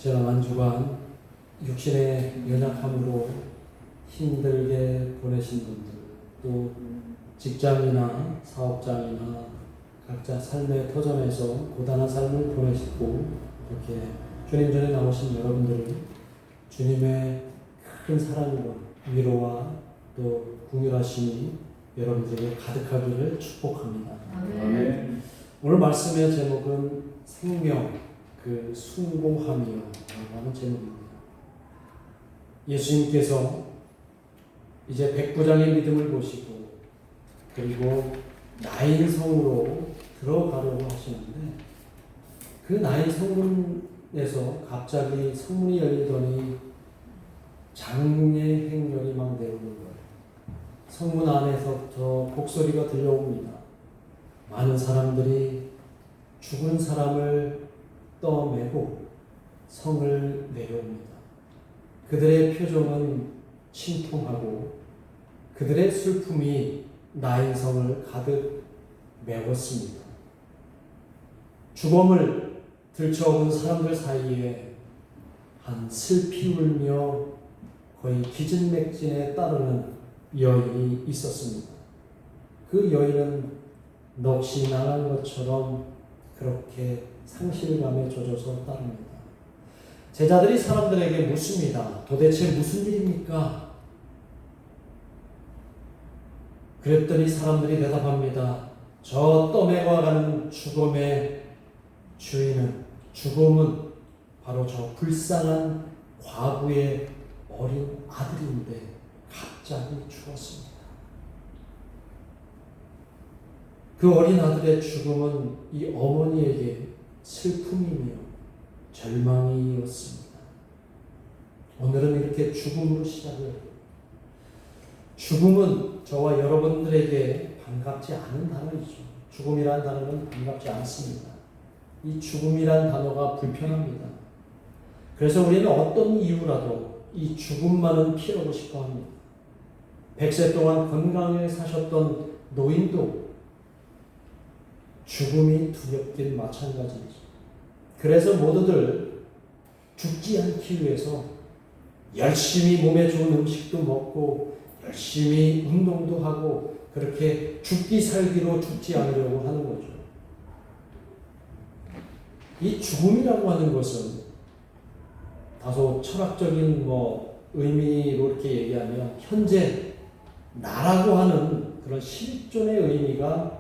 지난 한 주간 육신의 연약함으로 힘들게 보내신 분들, 또 직장이나 사업장이나 각자 삶의 터전에서 고단한 삶을 보내시고 이렇게 주님 전에 나오신 여러분들을 주님의 큰 사랑과 위로와 또 긍휼하심이 여러분들에게 가득하기를 축복합니다. 아멘. 오늘 말씀의 제목은 생명, 순공함이요 라는 제목입니다. 예수님께서 이제 백부장의 믿음을 보시고 그리고 나인 성으로 들어가려고 하시는데 그 나인 성문에서 갑자기 성문이 열리더니 장례 행렬이 막 내오는 거예요. 성문 안에서부터 곡소리가 들려옵니다. 많은 사람들이 죽은 사람을 떠매고 성을 내려옵니다. 그들의 표정은 침통하고 그들의 슬픔이 나인 성을 가득 메웠습니다. 죽음을 들춰온 사람들 사이에 한 슬피 울며 거의 기진맥진에 따르는 여인이 있었습니다. 그 여인은 넋이 나간 것처럼 그렇게 상실감에 젖어서 따릅니다. 제자들이 사람들에게 묻습니다. 도대체 무슨 일입니까? 그랬더니 사람들이 대답합니다. 저 떠내가 가는 죽음의 죽음은 바로 저 불쌍한 과부의 어린 아들인데 갑자기 죽었습니다. 그 어린 아들의 죽음은 이 어머니에게 슬픔이며 절망이었습니다. 오늘은 이렇게 죽음으로 시작을 죽음은 저와 여러분들에게 반갑지 않은 단어이죠. 죽음이라는 단어는 반갑지 않습니다. 이 죽음이라는 단어가 불편합니다. 그래서 우리는 어떤 이유라도 이 죽음만은 피하고 싶어 합니다. 100세 동안 건강하게 사셨던 노인도 죽음이 두렵긴 마찬가지이죠. 그래서 모두들 죽지 않기 위해서 열심히 몸에 좋은 음식도 먹고 열심히 운동도 하고 그렇게 죽기 살기로 죽지 않으려고 하는 거죠. 이 죽음이라고 하는 것은 다소 철학적인 의미로 이렇게 얘기하면 현재 나라고 하는 그런 실존의 의미가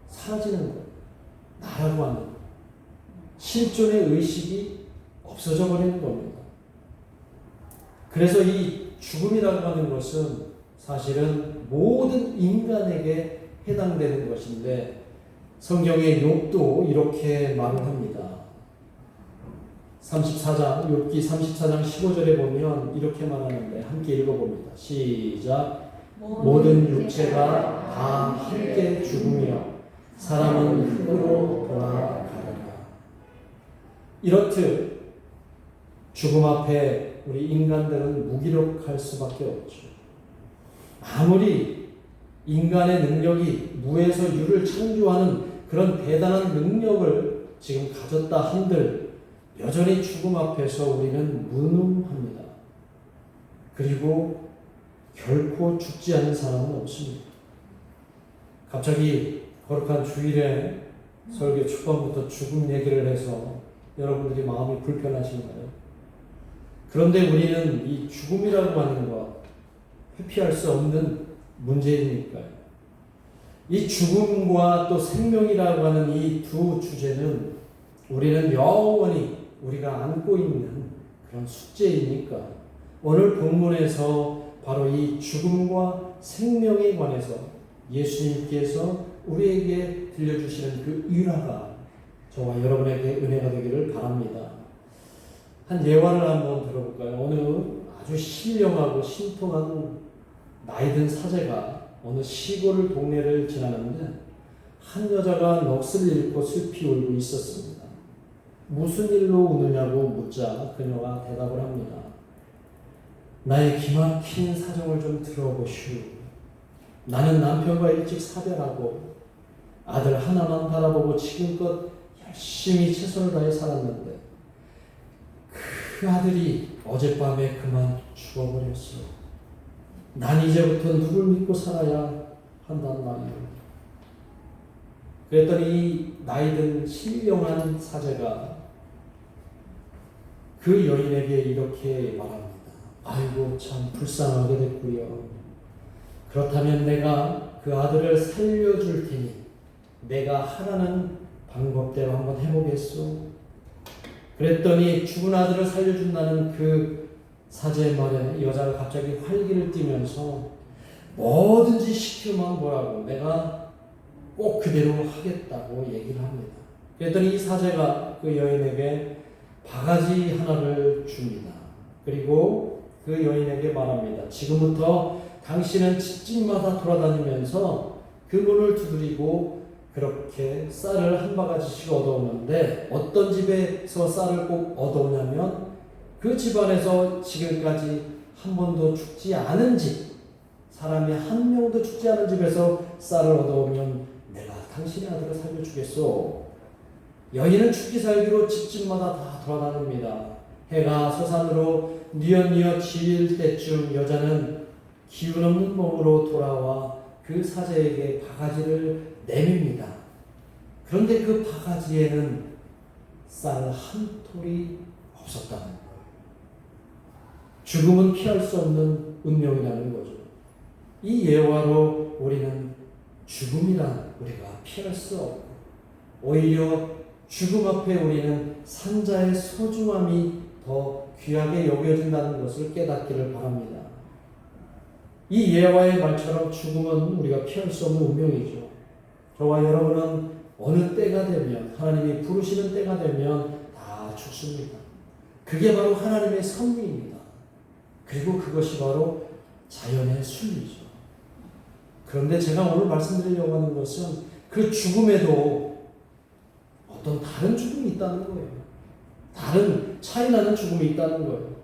사라지는 거예요. 나라고 하는 실존의 의식이 없어져 버리는 겁니다. 그래서 이 죽음이라고 하는 것은 사실은 모든 인간에게 해당되는 것인데 성경의 욥도 이렇게 말을 합니다. 욥기 34장 15절에 보면 이렇게 말하는데 함께 읽어봅니다. 시작. 모든 육체가 다 함께 죽으며 사람은 흙으로 돌아가리라. 이렇듯 죽음 앞에 우리 인간들은 무기력할 수밖에 없죠. 아무리 인간의 능력이 무에서 유를 창조하는 그런 대단한 능력을 지금 가졌다 한들 여전히 죽음 앞에서 우리는 무능합니다. 그리고 결코 죽지 않는 사람은 없습니다. 갑자기 거룩한 주일에 설교 초반부터 죽음 얘기를 해서 여러분들이 마음이 불편하신가요? 그런데 우리는 이 죽음이라고 하는 것 회피할 수 없는 문제이니까요. 이 죽음과 또 생명이라고 하는 이 두 주제는 우리는 영원히 우리가 안고 있는 그런 숙제이니까 오늘 본문에서 바로 이 죽음과 생명에 관해서 예수님께서 우리에게 들려주시는 그 일화가 저와 여러분에게 은혜가 되기를 바랍니다. 한 예화를 한번 들어볼까요? 어느 아주 신령하고 신통한 나이든 사제가 어느 시골 동네를 지나는데 한 여자가 넋을 잃고 슬피 울고 있었습니다. 무슨 일로 우느냐고 묻자 그녀가 대답을 합니다. 나의 기막힌 사정을 좀 들어보시오. 나는 남편과 일찍 사별하고 아들 하나만 바라보고 지금껏 열심히 최선을 다해 살았는데 그 아들이 어젯밤에 그만 죽어버렸어. 난 이제부터 누굴 믿고 살아야 한단 말이에요. 그랬더니 나이 든 신령한 사제가 그 여인에게 이렇게 말합니다. 아이고 참 불쌍하게 됐고요. 그렇다면 내가 그 아들을 살려줄 테니 내가 하라는 방법대로 한번 해보겠소. 그랬더니 죽은 아들을 살려준다는 그 사제의 말에 여자가 갑자기 활기를 띠면서 뭐든지 시키면 뭐라고 내가 꼭 그대로 하겠다고 얘기를 합니다. 그랬더니 이 사제가 그 여인에게 바가지 하나를 줍니다. 그리고 그 여인에게 말합니다. 지금부터 당신은 집집마다 돌아다니면서 그 문을 두드리고 그렇게 쌀을 한 바가지씩 얻어오는데 어떤 집에서 쌀을 꼭 얻어오냐면 그 집안에서 지금까지 한 번도 죽지 않은 집, 사람이 한 명도 죽지 않은 집에서 쌀을 얻어오면 내가 당신의 아들을 살려주겠소. 여인은 죽기 살기로 집집마다 다 돌아다닙니다. 해가 서산으로 뉘엿뉘엿 지일 때쯤 여자는 기운 없는 몸으로 돌아와 그 사제에게 바가지를 내밉니다. 그런데 그 바가지에는 쌀 한 톨이 없었다는 거예요. 죽음은 피할 수 없는 운명이라는 거죠. 이 예화로 우리는 죽음이란 우리가 피할 수 없고 오히려 죽음 앞에 우리는 산자의 소중함이 더 귀하게 여겨진다는 것을 깨닫기를 바랍니다. 이 예화의 말처럼 죽음은 우리가 피할 수 없는 운명이죠. 저와 여러분은 어느 때가 되면 하나님이 부르시는 때가 되면 다 죽습니다. 그게 바로 하나님의 섭리입니다. 그리고 그것이 바로 자연의 순리죠. 그런데 제가 오늘 말씀드리려고 하는 것은 그 죽음에도 어떤 다른 죽음이 있다는 거예요. 다른 차이나는 죽음이 있다는 거예요.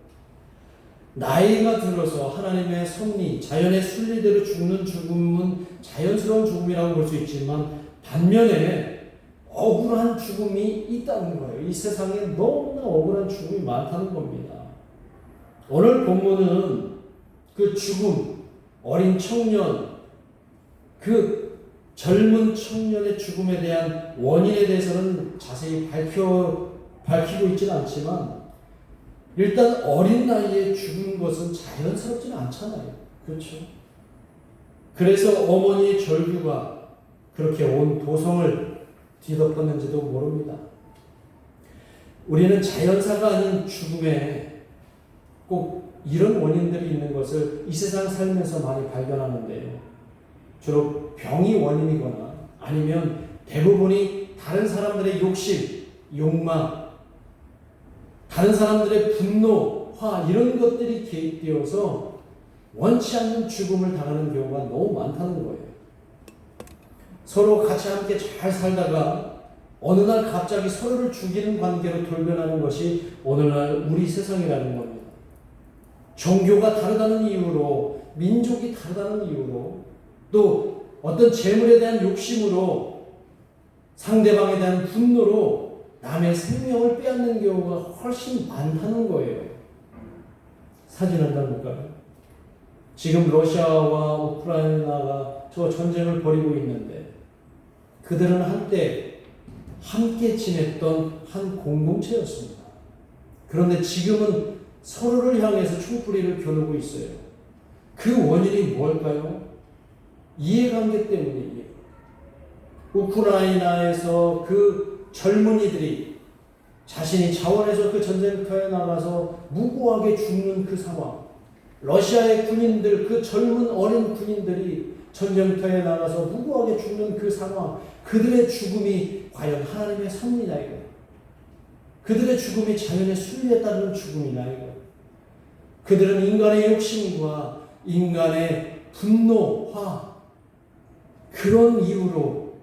나이가 들어서 하나님의 섭리, 자연의 순리대로 죽는 죽음은 자연스러운 죽음이라고 볼 수 있지만 반면에 억울한 죽음이 있다는 거예요. 이 세상에 너무나 억울한 죽음이 많다는 겁니다. 오늘 본문은 그 죽음, 어린 청년, 그 젊은 청년의 죽음에 대한 원인에 대해서는 자세히 밝히고 있지는 않지만 일단 어린 나이에 죽은 것은 자연스럽지는 않잖아요. 그렇죠? 그래서 어머니의 절규가 그렇게 온 도성을 뒤덮었는지도 모릅니다. 우리는 자연사가 아닌 죽음에 꼭 이런 원인들이 있는 것을 이 세상 살면서 많이 발견하는데요. 주로 병이 원인이거나 아니면 대부분이 다른 사람들의 욕심, 욕망, 다른 사람들의 분노, 화 이런 것들이 개입되어서 원치 않는 죽음을 당하는 경우가 너무 많다는 거예요. 서로 같이 함께 잘 살다가 어느 날 갑자기 서로를 죽이는 관계로 돌변하는 것이 오늘날 우리 세상이라는 겁니다. 종교가 다르다는 이유로, 민족이 다르다는 이유로, 또 어떤 재물에 대한 욕심으로, 상대방에 대한 분노로 남의 생명을 빼앗는 경우가 훨씬 많다는 거예요. 사진 한 장 볼까요? 지금 러시아와 우크라이나가 저 전쟁을 벌이고 있는데 그들은 한때 함께 지냈던 한 공동체였습니다. 그런데 지금은 서로를 향해서 총뿌리를 겨누고 있어요. 그 원인이 뭘까요? 이해관계 때문이에요. 우크라이나에서 그 젊은이들이 자신이 자원해서 그 전쟁터에 나가서 무고하게 죽는 그 상황, 러시아의 군인들, 그 젊은 어린 군인들이 전쟁터에 나가서 무고하게 죽는 그 상황, 그들의 죽음이 과연 하나님의 섭리냐 이거. 그들의 죽음이 자연의 순리에 따르는 죽음이냐 이거. 그들은 인간의 욕심과 인간의 분노, 화, 그런 이유로,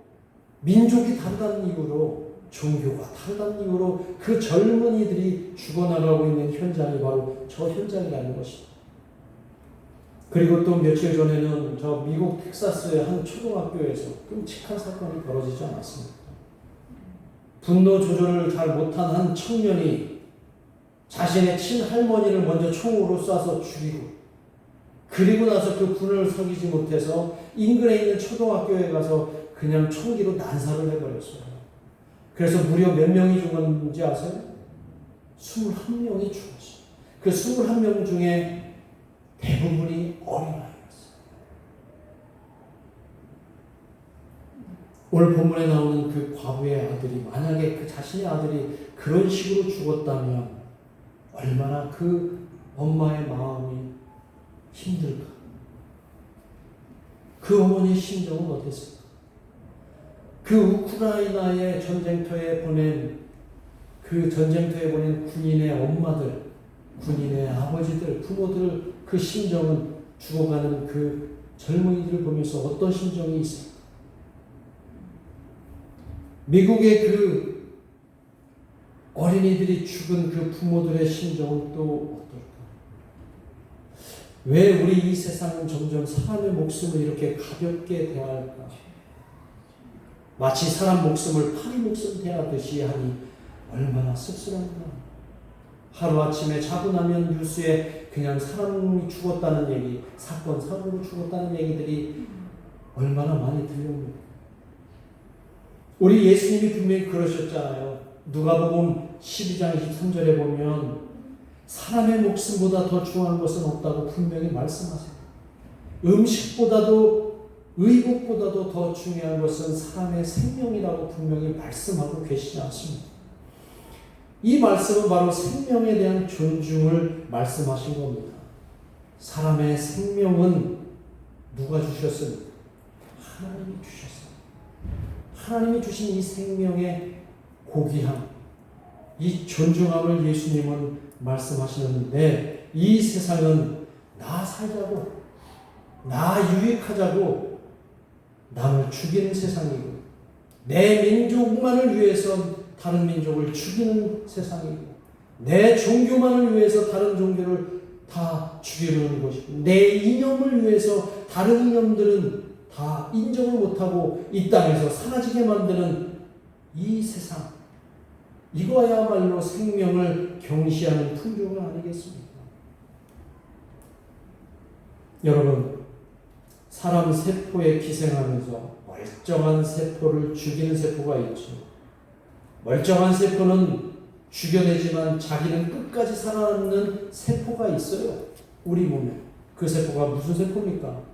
민족이 다르다는 이유로, 종교가 다르다는 이유로 그 젊은이들이 죽어나가고 있는 현장이 바로 저 현장이라는 것입니다. 그리고 또 며칠 전에는 저 미국 텍사스의 한 초등학교에서 끔찍한 사건이 벌어지지 않았습니까? 분노 조절을 잘 못한 한 청년이 자신의 친할머니를 먼저 총으로 쏴서 죽이고, 그리고 나서 그 분을 속이지 못해서 인근에 있는 초등학교에 가서 그냥 총기로 난사를 해버렸어요. 그래서 무려 몇 명이 죽었는지 아세요? 21명이 죽었어요. 그 21명 중에 대부분이 어린아이였어요. 오늘 본문에 나오는 그 과부의 아들이 만약에 그 자신의 아들이 그런 식으로 죽었다면 얼마나 그 엄마의 마음이 힘들까? 그 어머니의 심정은 어땠을까? 그 우크라이나의 전쟁터에 보낸 군인의 엄마들, 군인의 아버지들, 부모들 그 심정은 죽어가는 그 젊은이들을 보면서 어떤 심정이 있을까? 미국의 그 어린이들이 죽은 그 부모들의 심정은 또 어떨까? 왜 우리 이 세상은 점점 사람의 목숨을 이렇게 가볍게 대할까? 마치 사람 목숨을 파리 목숨 대하듯이 하니 얼마나 씁쓸한가. 하루아침에 자고 나면 뉴스에 그냥 사람이 죽었다는 얘기, 사건, 사고로 죽었다는 얘기들이 얼마나 많이 들려옵니다. 우리 예수님이 분명히 그러셨잖아요. 누가복음 12장 23절에 보면 사람의 목숨보다 더 중요한 것은 없다고 분명히 말씀하세요. 음식보다도 의복보다도 더 중요한 것은 사람의 생명이라고 분명히 말씀하고 계시지 않습니까? 이 말씀은 바로 생명에 대한 존중을 말씀하신 겁니다. 사람의 생명은 누가 주셨습니까? 하나님이 주셨어요. 하나님이 주신 이 생명의 고귀함, 이 존중함을 예수님은 말씀하시는데, 이 세상은 나 살자고, 나 유익하자고 남을 죽이는 세상이고, 내 민족만을 위해서 다른 민족을 죽이는 세상이고, 내 종교만을 위해서 다른 종교를 다 죽이려는 것이고, 내 이념을 위해서 다른 이념들은 다 인정을 못하고 이 땅에서 사라지게 만드는 이 세상, 이거야말로 생명을 경시하는 풍조가 아니겠습니까? 여러분, 사람 세포에 기생하면서 멀쩡한 세포를 죽이는 세포가 있죠. 멀쩡한 세포는 죽여내지만 자기는 끝까지 살아남는 세포가 있어요. 우리 몸에. 그 세포가 무슨 세포입니까?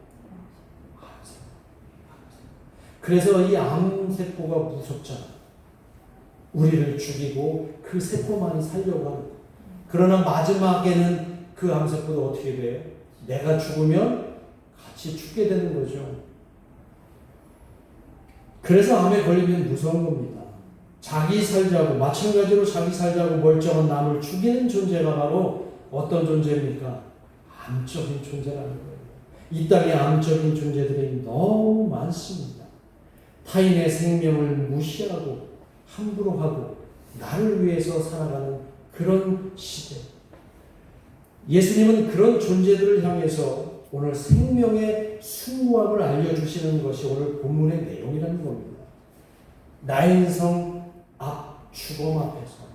그래서 이 암세포가 무섭잖아요. 우리를 죽이고 그 세포만이 살려고 하는 거예요. 그러나 마지막에는 그 암세포도 어떻게 돼요? 내가 죽으면 같이 죽게 되는 거죠. 그래서 암에 걸리면 무서운 겁니다. 자기 살자고, 마찬가지로 자기 살자고 멀쩡한 남을 죽이는 존재가 바로 어떤 존재입니까? 암적인 존재라는 거예요. 이 땅에 암적인 존재들이 너무 많습니다. 타인의 생명을 무시하고 함부로 하고 나를 위해서 살아가는 그런 시대. 예수님은 그런 존재들을 향해서 오늘 생명의 숭고함을 알려주시는 것이 오늘 본문의 내용이라는 겁니다. 나인성 앞 죽음 앞에서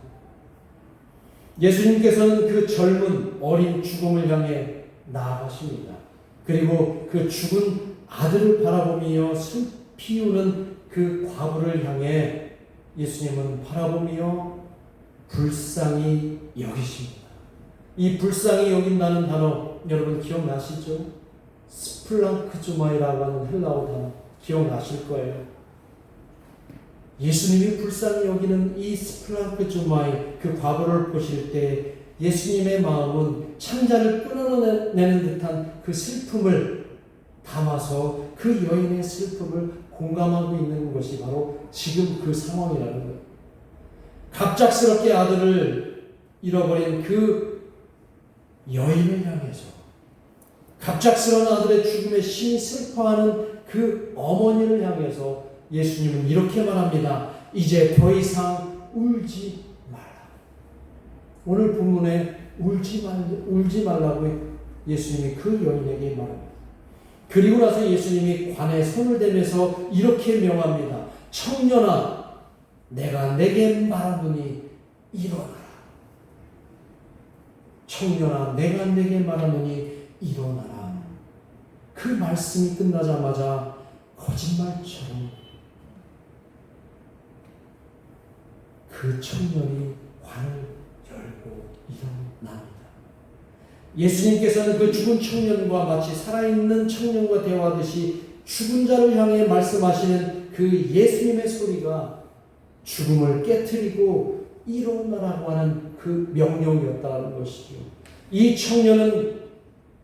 예수님께서는 그 젊은 어린 죽음을 향해 나아가십니다. 그리고 그 죽은 아들을 바라보며 피우는 그 과부를 향해 예수님은 바라보며 불쌍히 여기십니다. 이 불쌍히 여긴다는 단어 여러분 기억나시죠? 스플랑크주마이라고 하는 헬라어 단어 기억나실 거예요. 예수님이 불쌍히 여기는 이 스플랑크주마이, 그 과부를 보실 때 예수님의 마음은 창자를 끊어내는 듯한 그 슬픔을 담아서 그 여인의 슬픔을 공감하고 있는 것이 바로 지금 그 상황이라는 거예요. 갑작스럽게 아들을 잃어버린 그 여인을 향해서, 갑작스러운 아들의 죽음에 심히 슬퍼하는 그 어머니를 향해서 예수님은 이렇게 말합니다. 이제 더 이상 울지 말라. 오늘 본문에 울지 말라고 예수님이 그 여인에게 말합니다. 그리고 나서 예수님이 관에 손을 대면서 이렇게 명합니다. 청년아, 내가 내게 말하노니 일어나라. 청년아 내가 네게 말하노니 일어나라. 그 말씀이 끝나자마자 거짓말처럼 그 청년이 관을 열고 일어납니다. 예수님께서는 그 죽은 청년과 마치 살아있는 청년과 대화하듯이 죽은 자를 향해 말씀하시는 그 예수님의 소리가 죽음을 깨트리고 일어나라고 하는 그 명령이었다는 것이죠. 이 청년은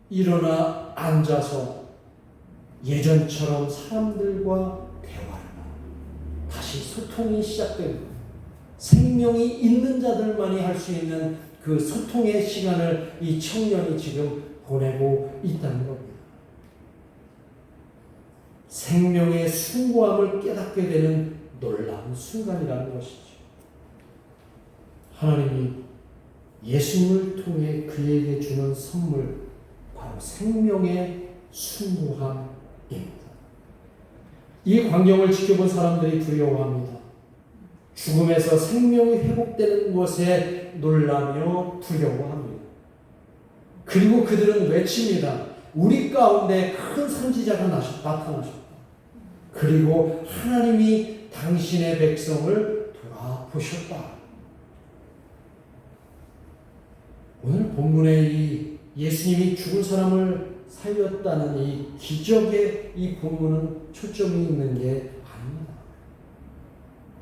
일어나 앉아서 예전처럼 사람들과 대화를 하고 다시 소통이 시작됩니다. 생명이 있는 자들만이 할 수 있는 그 소통의 시간을 이 청년이 지금 보내고 있다는 겁니다. 생명의 숭고함을 깨닫게 되는 놀라운 순간이라는 것이죠. 하나님이 예수님을 통해 그에게 주는 선물, 바로 생명의 숭고함입니다. 이 광경을 지켜본 사람들이 두려워합니다. 죽음에서 생명이 회복되는 것에 놀라며 두려워합니다. 그리고 그들은 외칩니다. 우리 가운데 큰 선지자가 나타나셨다. 그리고 하나님이 당신의 백성을 돌아보셨다. 오늘 본문에 이 예수님이 죽은 사람을 살렸다는 이 기적의 이 본문은 초점이 있는 게 아닙니다.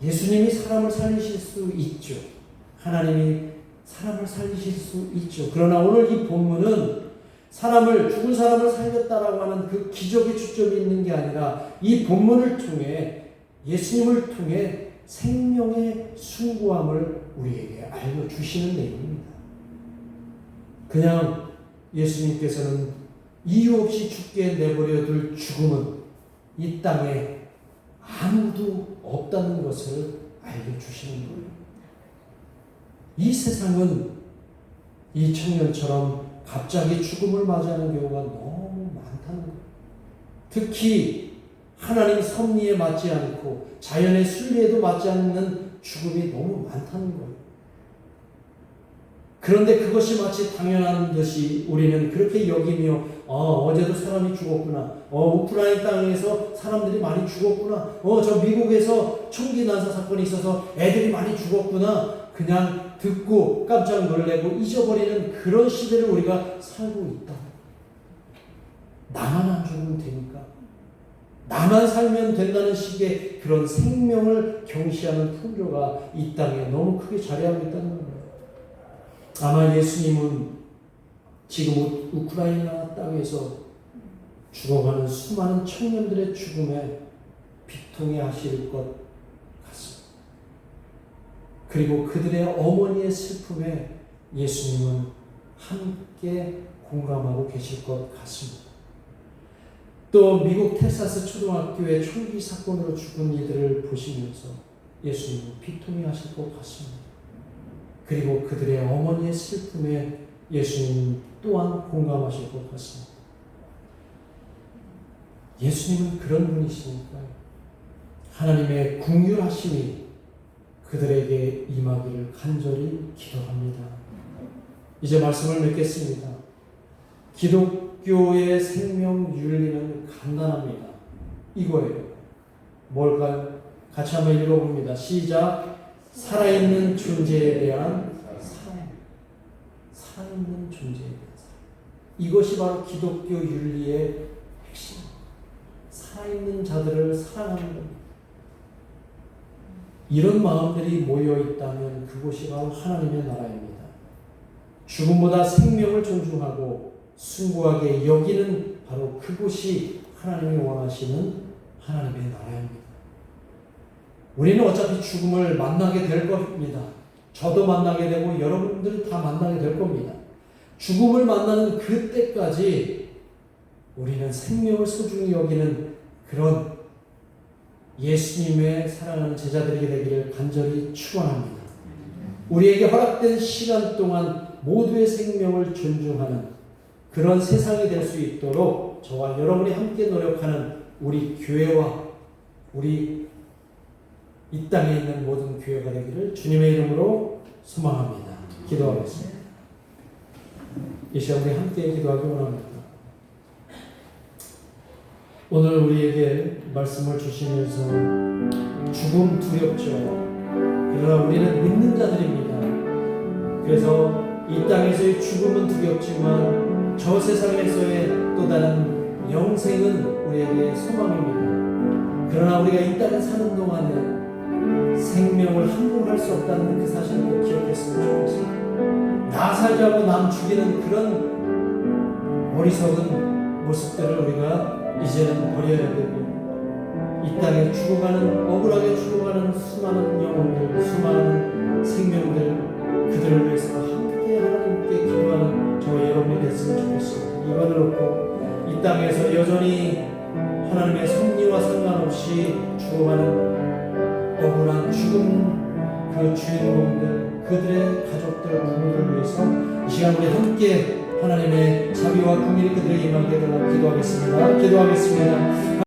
예수님이 사람을 살리실 수 있죠. 하나님이 사람을 살리실 수 있죠. 그러나 오늘 이 본문은 죽은 사람을 살렸다라고 하는 그 기적의 초점이 있는 게 아니라 이 본문을 통해 예수님을 통해 생명의 숭고함을 우리에게 알려주시는 내용입니다. 그냥 예수님께서는 이유 없이 죽게 내버려 둘 죽음은 이 땅에 아무도 없다는 것을 알려주시는 거예요. 이 세상은 이 청년처럼 갑자기 죽음을 맞이하는 경우가 너무 많다는 거예요. 특히 하나님 섭리에 맞지 않고 자연의 순리에도 맞지 않는 죽음이 너무 많다는 거예요. 그런데 그것이 마치 당연한 듯이 우리는 그렇게 여기며 어제도 사람이 죽었구나. 우크라이나 땅에서 사람들이 많이 죽었구나. 저 미국에서 총기 난사 사건이 있어서 애들이 많이 죽었구나. 그냥 듣고 깜짝 놀래고 잊어버리는 그런 시대를 우리가 살고 있다. 나만 안 죽으면 되니까. 나만 살면 된다는 식의 그런 생명을 경시하는 풍조가 이 땅에 너무 크게 자리하고 있다는 겁니다. 아마 예수님은 지금 우크라이나 땅에서 죽어가는 수많은 청년들의 죽음에 비통해 하실 것 같습니다. 그리고 그들의 어머니의 슬픔에 예수님은 함께 공감하고 계실 것 같습니다. 또 미국 텍사스 초등학교의 총기 사건으로 죽은 이들을 보시면서 예수님은 비통해 하실 것 같습니다. 그리고 그들의 어머니의 슬픔에 예수님 또한 공감하실 것 같습니다. 예수님은 그런 분이시니까 하나님의 긍휼하심이 그들에게 임하기를 간절히 기도합니다. 이제 말씀을 맺겠습니다. 기독교의 생명 윤리는 간단합니다. 이거예요. 뭘까요? 같이 한번 읽어봅니다. 시작. 살아있는 존재에 대한 사랑. 살아있는 존재에 대한 사랑. 이것이 바로 기독교 윤리의 핵심. 살아있는 자들을 사랑하는 겁니다. 이런 마음들이 모여 있다면 그곳이 바로 하나님의 나라입니다. 죽음보다 생명을 존중하고 숭고하게 여기는 바로 그곳이 하나님이 원하시는 하나님의 나라입니다. 우리는 어차피 죽음을 만나게 될 겁니다. 저도 만나게 되고 여러분들이 다 만나게 될 겁니다. 죽음을 만나는 그때까지 우리는 생명을 소중히 여기는 그런 예수님의 사랑하는 제자들에게 되기를 간절히 축원합니다. 우리에게 허락된 시간 동안 모두의 생명을 존중하는 그런 세상이 될 수 있도록 저와 여러분이 함께 노력하는 우리 교회와 우리 이 땅에 있는 모든 교회가 되기를 주님의 이름으로 소망합니다. 기도하겠습니다. 이 시간 우리 함께 기도하기 원합니다. 오늘 우리에게 말씀을 주시면서 죽음 두렵죠. 그러나 우리는 믿는 자들입니다. 그래서 이 땅에서의 죽음은 두렵지만 저 세상에서의 또 다른 영생은 우리에게 소망입니다. 그러나 우리가 이 땅에 사는 동안에 생명을 함부로 할 수 없다는 그 사실을 꼭 기억했으면 좋겠습니다. 나 살자고 남 죽이는 그런 어리석은 모습들을 우리가 이제는 버려야 되고, 이 땅에 죽어가는, 억울하게 죽어가는 수많은 영혼들, 수많은 생명들, 그들을 위해서 함께 하나님께 기도하는 저 여러분이 됐으면 좋겠습니다. 이번을 놓고 이 땅에서 여전히 하나님의 섭리와 상관없이 죽어가는 억울한 죽음 그 주인공들, 그들의 가족들, 부모들을 위해서 이 시간 우리 함께 하나님의 자비와 긍휼이 그들에게 임하게 달라고 기도하겠습니다.